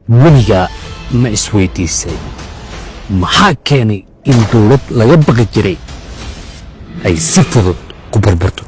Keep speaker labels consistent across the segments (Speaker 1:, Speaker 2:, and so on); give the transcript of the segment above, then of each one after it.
Speaker 1: weligaa ma isweydiisay maxaa keenay in dowlad laga baqi jiray ay si fudud ku burburto?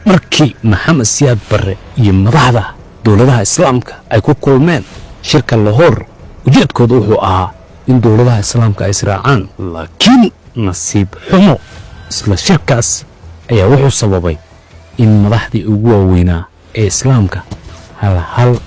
Speaker 1: markii maxamed siyaad barre iyo madaxda dowladaha islaamka ay ku kulmeen shirka Lahore, ujeedkoodu wuxuu ahaa in dowladaha islaamka ay israacaan. laakiin nasiib xumo, isla shirkaas ayaa wuxuu sababay in madaxdii ugu waaweynaa ee islaamka hal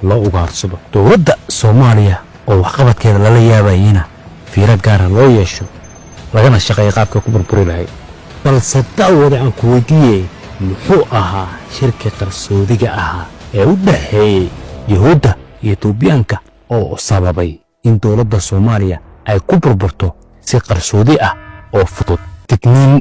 Speaker 1: loo ugaarsado. dowladda Soomaaliya oo waxqabadkeeda lala yaabayina fiiro gaara loo yeesho, lagana shaqeeyo qaabka ku burburi lahayd. balse daawada aan ku weydiiyey, muxuu ahaa shirka qarsoodiga ahaa ee u dhaxeeyey Yahuudda iyo Itoobiyaanka oo sababay in dowladda Soomaaliya ay ku burburto si qarsoodi ah oo fudud? digniin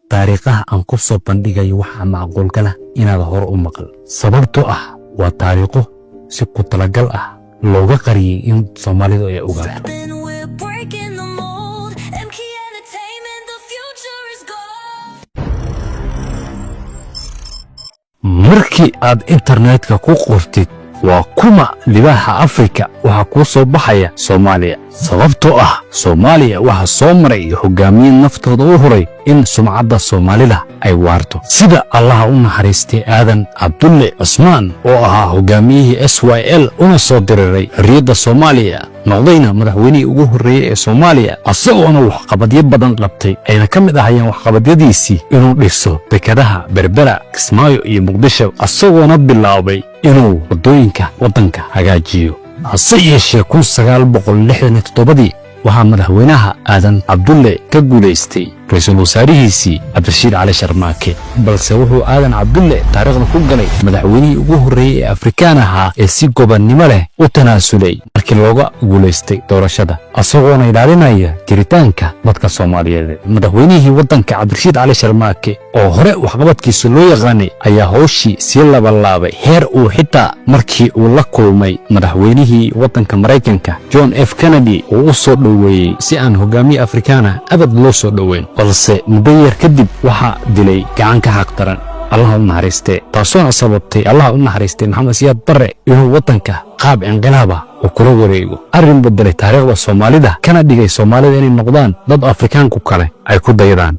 Speaker 1: taariikhaha aan ku soo bandhigayo waxaa macquul gala inaad hore u maqal, sababtoo ah waa taariikho si ku talagal ah looga qariyay in Soomaalidu ay ogaato. markii aad internetka ku qortid waa kuma libaaxa Afrika, waxaa kuu soo baxaya Soomaaliya, sababtoo ah Soomaaliya waxaa soo maray hogaamiye naftooda u huray in sumcadda Soomaalida ay waarto, sida allaha u naxariistay aadan cabdulle cusmaan oo ahaa hogaamiyihii SYL una soo diriray xorriyadda Soomaaliya, noqdayna madaxweynihii ugu horreeyay ee Soomaaliya, asagoona waxqabadyo badan qabtay. ayna ka mid ahayeen waxqabadyadiisii inuu dhiso dekedaha Berbera, Kismaayo iyo Muqdisho, asagoona bilaabay inuu waddooyinka waddanka hagaajiyo. hase yeeshee 1967 waxaa madaxweynaha aadan cabdulle ka guulaystay ra'iisul wasaarihiisii Cabdirashiid Cali Sharmaake, balse wuxuu aadan cabdulle taariikhda ku galay madaxweynihii ugu horreeyay ee Afrikaan ahaa ee si gobonnimo leh u tanaasulay markii looga guulaystay doorashada, asagoona ilaalinaya jiritaanka dadka Soomaaliyeed. madaxweynihii waddanka Cabdirashiid Cali Sharmaake oo hore waxqabadkiisa loo yaqaanay ayaa howshii sii labalaabay heer uu xitaa markii uu la kulmay madaxweynihii waddanka Maraykanka John F. Kennedy uu u soo dhoweeyey si aan hogaamiye Afrikaana abad loo soo dhoweyn, balse muddo yar kadib waxaa dilay gacan ka xaq daran, allaha u naxariistee, taasoona sababtay allaha u naxariistay Maxamed Siyaad Barre inuu waddanka qaab inqilaaba uu kula wareego, arrin bedelay taariikhda Soomaalida kana dhigay Soomaalida inay noqdaan dad Afrikaanku kale ay ku daydaan.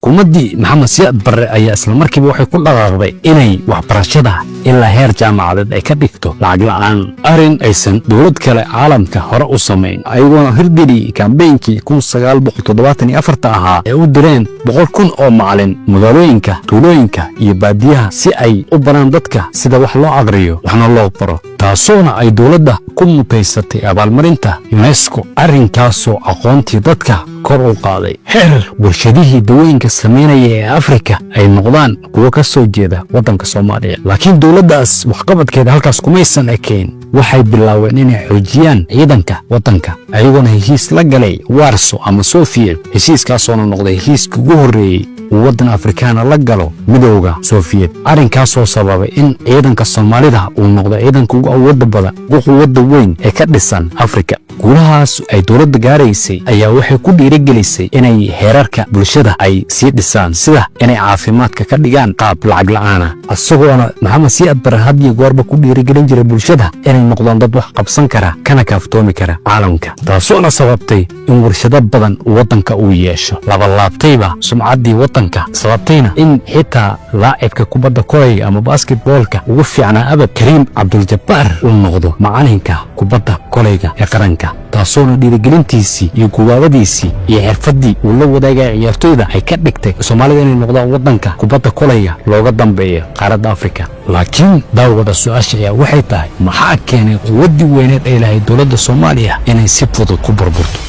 Speaker 1: xukuumaddii Maxamed Siyaad Barre ayaa isla markiiba waxay ku dhaqaaqday inay waxbarashada ilaa heer jaamacadeed ay ka dhigto lacag la'aan, arrin aysan dowlad kale caalamka hore u samayn, ayagoona hirgeliyey kaambeynkii 1974 ahaa ee u direen 100,000 oo macallin magaalooyinka, tuulooyinka iyo baadiyaha si ay u baraan dadka sida wax loo aqriyo waxna loo baro, taasoona ay dowladda ku mutaysatay abaalmarinta UNESCO, arrinkaasoo aqoontii dadka kor u qaaday heer warshadihii dawooyinka sameynaya ee Afrika ay noqdaan kuwo ka soo jeeda waddanka Soomaaliya. laakiin dowladdaas waxqabadkeeda halkaas kumaysan ekayn, waxay bilaabeen inay xoojiyaan ciidanka waddanka, ayagoona heshiis la galay Warsaw ama Soviet, heshiiskaasoona noqday heshiiskii ugu horreeyey uu waddan Afrikaana la galo midowga Soviet, arrinkaasoo sababay in ciidanka Soomaalida uu noqdo ciidanka ugu awoodda badan, ugu quwadda weyn ee ka dhisan Afrika. guulahaas ay dowladda gaaraysay ayaa waxay ku dhiirigelisay inay heerarka bulshada ay sii dhisaan, sida inay caafimaadka ka dhigaan qaab lacag la'aana, asagoona Maxamed Siyaad Barre had iyo goorba ku dhiirigelin jiray bulshada inay noqdaan dad wax qabsan kara kana kaaftoomi kara caalamka, taasoona sababtay in warshado badan waddanka uu yeesho, labalaabtayba sumcaddii waddanka, sababtayna in xitaa laacibka kubadda kolayga ama basketboolka ugu fiicnaa abad Kariim Cabdul-Jabbaar uu noqdo macalinka kubadda kolayga ee qaranka, taasoona dhiirigelintiisii iyo gubaabadiisii iyo xirfaddii uu la wadaagaya ciyaartoyda ay ka dhigtay Soomaalida inay noqdaan waddanka kubadda kolayga looga dambeeyo qaaradda Afrika. laakiin daawada su'aasha ayaa waxay tahay, maxaa keenay quwaddii weyneed ay lahayd dowladda Soomaaliya inay si fudud ku burburto?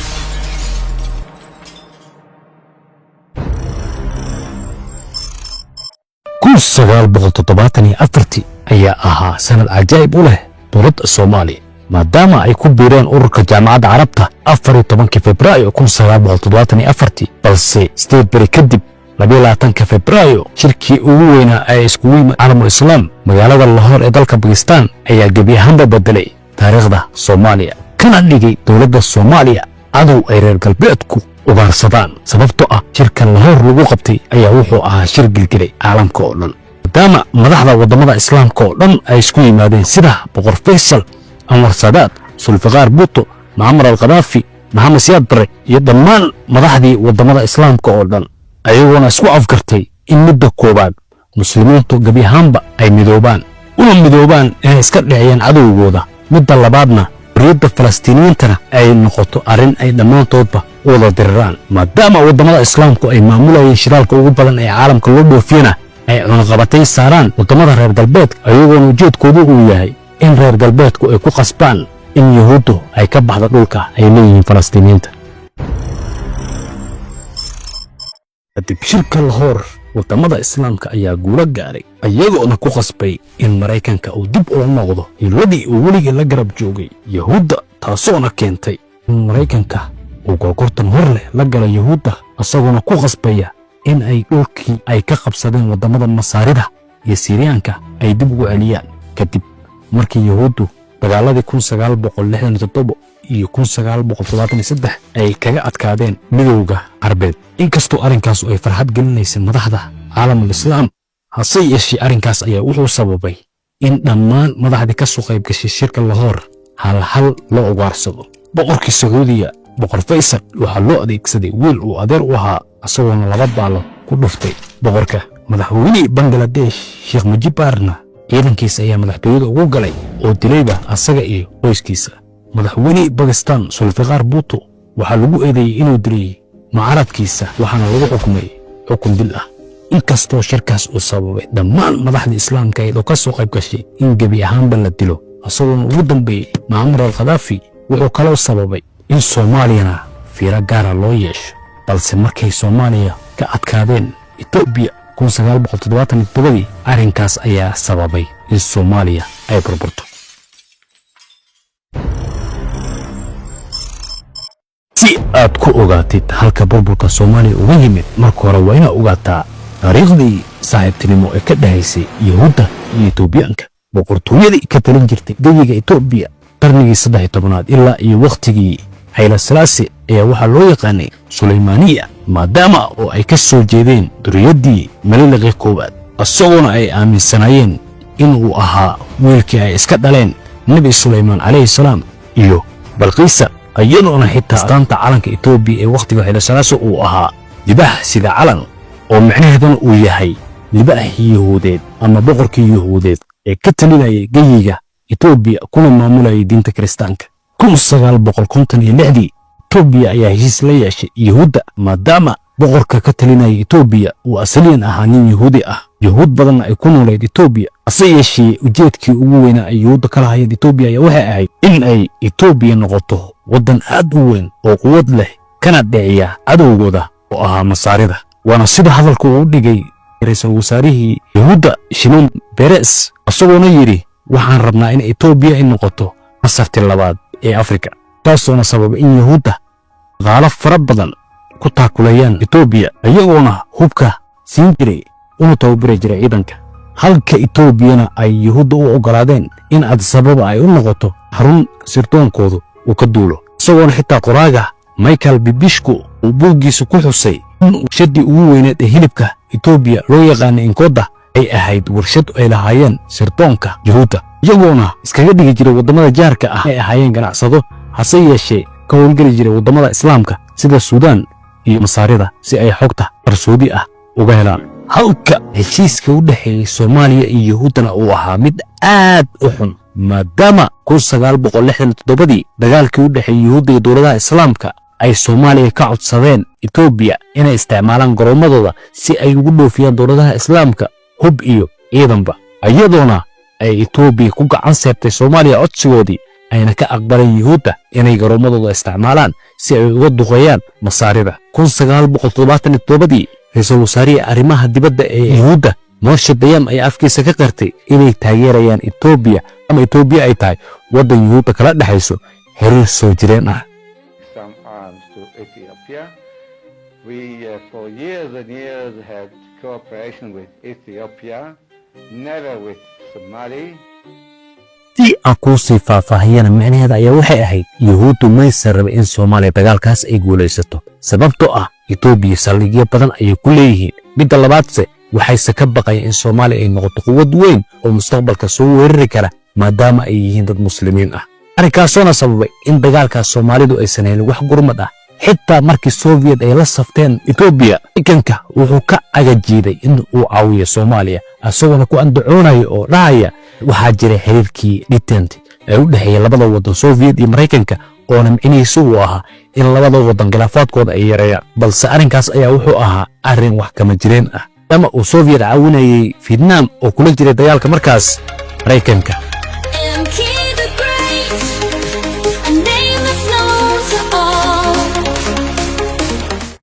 Speaker 1: kun 1974 ayaa ahaa sanad cajaa'ib u leh dowladda Soomaaliya, maadaama ay ku biireen ururka jaamacadda carabta 14 Febraayo 1974, balse 8 beri kadib 22 Febraayo shirkii ugu weynaa ee iskugu yimid caalamul islaam magaalada Lahore ee dalka Pakistan ayaa gebi ahaanba bedelay taariikhda Soomaaliya, kana dhigay dowladda Soomaaliya cadow ay reer galbeedku ugaarsadaan sababtoo ah shirka lahor lagu qabtay ayaa wuxuu ahaa shir gilgilay caalamka oo dhan maadaama madaxda waddamada islaamka oo dhan ay isku yimaadeen sida boqor faysal anwar saadaad sulfiqaar buuto mucamar al-qadaafi maxamed siyaad barre iyo dhammaan madaxdii waddamada islaamka oo dhan ayagoona isku afgartay in midda koowaad muslimiintu gebi ahaanba ay midoobaan inay iska dhiciyaan cadowgooda midda labaadna xorriyadda falastiiniyiintana ay noqoto arrin ay dhammaantoodba u wada diriraan maadaama waddamada islaamku ay maamulayeen shiraalka ugu badan ee caalamka loo dhoofiyana ay cunaqabatayn saaraan waddamada reer galbeedka ayagoona ujeedkoodu uu yahay in reer galbeedku ay ku qasbaan in yuhuuddu ay ka baxdo dhulka ay leeyihiin falastiiniyiinta kadib shirka lahor waddamada islaamka ayaa guulo gaaray ayagoona ku qasbay in maraykanka uu dib ula noqdo hiladii uu weligii la garab joogay yuhuudda taasoona keentay in maraykanka uu gorgortan hor leh la gala yuhuudda isagoona ku qasbaya in ay dhulkii ay ka qabsadeen waddamada masaarida iyo siiriyaanka ay dib ugu celiyaan kadib markii yuhuuddu dagaaladii 1967 iyo 1973 ay kaga adkaadeen midowga carbeed inkastoo arrinkaas ay farxad gelinaysay madaxda caalamul islaam hase yeeshee arrinkaas ayaa wuxuu sababay in dhammaan madaxdii ka soo qayb gashay shirka lahor hal loo ugaarsado boqorkii sacuudiya boqor faysal waxaa loo adeegsaday wiil uu adeer u ahaa isagoona laba baalo ku dhuftay boqorka madaxweynihii bangaladesh sheekh mujibarna ciidankiisa ayaa madaxtooyada ugu galay oo dilayba asaga iyo qoyskiisa madaxweynihii bakistan sulfiqaar buuto waxaa lagu eedeeyey inuu dilay mucaaradkiisa waxaana lagu xukumay xukun dil ah inkastoo shirkaas uu sababay dhammaan madaxda islaamka ee ka soo qayb gashay in gebi ahaanba la dilo isagoona ugu dambeeyey mucamar al-qadaafi wuxuu kaloo sababay in soomaaliyana fiiro gaara loo yeesho balse markay soomaaliya ka adkaadeen etoobiya 1977 arrinkaas ayaa sababay in soomaaliya ay burburto si aad ku ogaatid halka burburka soomaaliya uga yimid marka hore waa inaad ogaataa taariikhdii saaxiibtinimo ee ka dhahaysay yuhuudda iyo etoobiyaanka boqortooyadii ka talin jirtay geyiga etoobiya qarnigii 13aad ilaa iyo wakhtigii Haile Selassie ayaa waxaa loo yaqaanay Sulaymaaniya maadaama oo ay ka soo jeedeen duriyadii Maliliqii koowaad isagoona ay aaminsanaayeen inuu ahaa wiilkii ay iska dhaleen Nabi Sulaymaan calayhi salaam iyo Balqiisa ayadoona xitaa astaanta calanka Itoobiya ee wakhtiga Haile Selassie uu ahaa libaax sida calan oo macnaheeduna uu yahay libaax yuhuudeed ama boqorkii yuhuudeed ee ka talinayay geyiga Itoobiya kuna maamulayay diinta Kiristaanka 1956 Itoobiya ayaa heshiis la yeeshay yuhuudda maadaama boqorka ka talinayay Itoobiya uu asaliyan ahaa nin yuhuudi ah yuhuud badan ay ku nooleed Itoobiya ase yeeshee ujeedkii ugu weynaa ay yuhuudda kala hayeen Itoobiya ayaa waxay ahayd in ay Itoobiya noqoto waddan aad u weyn oo quwad leh kana dhiciya cadowgooda oo ahaa masaarida waana sida hadalku uu dhigay ra'iisul wasaarihii yuhuudda Shimon Peres isagoona yiri waxaan rabnaa in Itoobiya ay noqoto masartii labaad ee Afrika taasoo sabab in yuhuudda qaalo fara badan ku taakulayaan Itoobiya ayagoona hubka siin jiray una tababaray jiray ciidanka halka Itoobiyana ay yuhuudda u ogolaadeen in Addis Ababa ay u noqoto xarun sirtoonkoodu uu ka duulo isagoona xitaa qoraaga Michael Bibishko uu buuggiisa ku xusay in warshadii ugu weyneed ee hilibka Itoobiya loo yaqaanay Inkoda ay ahayd warshad ay lahaayeen sirtoonka yuhuudda iyagoona iskaga dhigi jiray waddamada jaarka ah ay ahaayeen ganacsado hase yeeshee ka howlgeli jiray waddamada islaamka sida Suudaan iyo Masaarida si ay xogta qarsoodi ah uga helaan halka heshiiska u dhaxeeyay Soomaaliya iyo Yuhuuddana uu ahaa mid aad u xun maadaama 1967 dagaalkii u dhaxeeyay Yuhuudda iyo dowladaha islaamka ay Soomaaliya ka codsadeen Itoobiya inay isticmaalaan garoomadooda si ay ugu dhoofiyaan dowladaha islaamka hub iyo ciidanba ayadoona ay Itoobiya ku gacan saartay Soomaaliya codsigoodii ayna ka aqbaleen Yuhuudda inay garoomadooda isticmaalaan si ay uga duqeeyaan Masaarida 1977 ra'iisul wasaarihii arrimaha dibadda ee Yuhuudda Moshe Dayan ayaa afkiisa ka qirtay inay taageerayaan Itoobiya ama Itoobiya ay tahay waddan Yuhuudda kala dhaxayso xiriir soo jireen ah
Speaker 2: some arms to Ethiopia. We, for years and years, had cooperation with Ethiopia, never with Somali.
Speaker 1: si aan kuu sii faahfaahiyana macnaheeda ayaa waxay ahayd Yuhuuddu maysan rabin in Soomaaliya dagaalkaas ay guulaysato sababtoo ah Itoobiya saldhigyo badan ayay ku leeyihiin. Midda labaadse waxayse ka baqayaan in Soomaaliya ay noqoto quwad weyn oo mustaqbalka soo weerari kara maadaama ay yihiin dad muslimiin ah. Arrinkaasoo sababay in dagaalka Soomaalidu aysan helin wax gurmad ah xitaa markii Soviet ay la safteen Itoobiya. Mareykanka wuxuu ka agajiiday in uu caawiyo Soomaaliya asagoo ku andacoonayo oo dhahaya waxaa jira xiriirkii dhitanta ee u dhaxeeyay labada wadan Soviet iyo Mareykanka oo micnihiisu uu ahaa in labada wadan khilaafaadkooda ay yareeyaan. Balse arrinkaas ayaa wuxuu ahaa arrin wax kama jireen ah. Ama uu Soviet caawinayay Vietnam oo kula jiray dagaalka markaas, Mareykanka